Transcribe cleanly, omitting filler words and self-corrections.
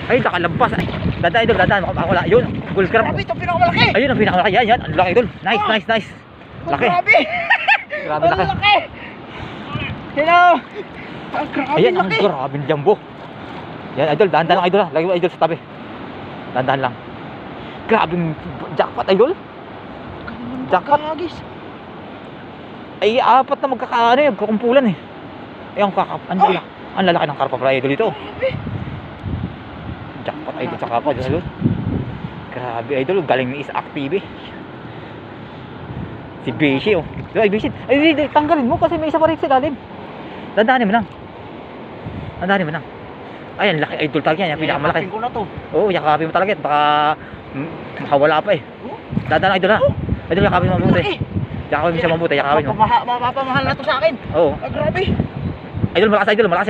Ay, nakalampas. Ay, dadaan idol, dadaan. Wala. Yun, gold crab. Grabe, ito pinakamalaki. Ayun, ang pinakamalaki. Yan, yan. Ang laki idol. Nice, nice, nice. Laki. Grabe. Grabe Ang laki. laki. Hello. Grabe Ayan, ang laki. grabing jumbo. Yan, idol. Dahan-dahan lang idol ha. Lagi mo idol sa tabi. Dahan-dahan lang. Grabing jackpot idol. Jackpot. Kagis. Ay, apat na magkakaano eh. Kukumpulan eh. Ay, ang lalaki ng karpa pala idol dito. Grabe. Jackpot idol sa kapwa idol. Grabe idol, galing ni Isaac TV. Si Beshi oh. Ay Beshi, ay tanggalin mo kasi may isa pa rin sa ilalim. Dandahanin mo lang. Dandahanin mo lang. Ay, ang laki idol talaga yan, pinakamalaki. Yakapin ko na to. Oo, yakapin mo talaga. Baka makawala pa eh. Dandahan idol ha. Idol, yakapin mo mabuti. Yakapin mo siya mabuti, yakapin mo. Mapapamahal na to sa akin. Oo. Grabe. Idol, malakas idol, malakas.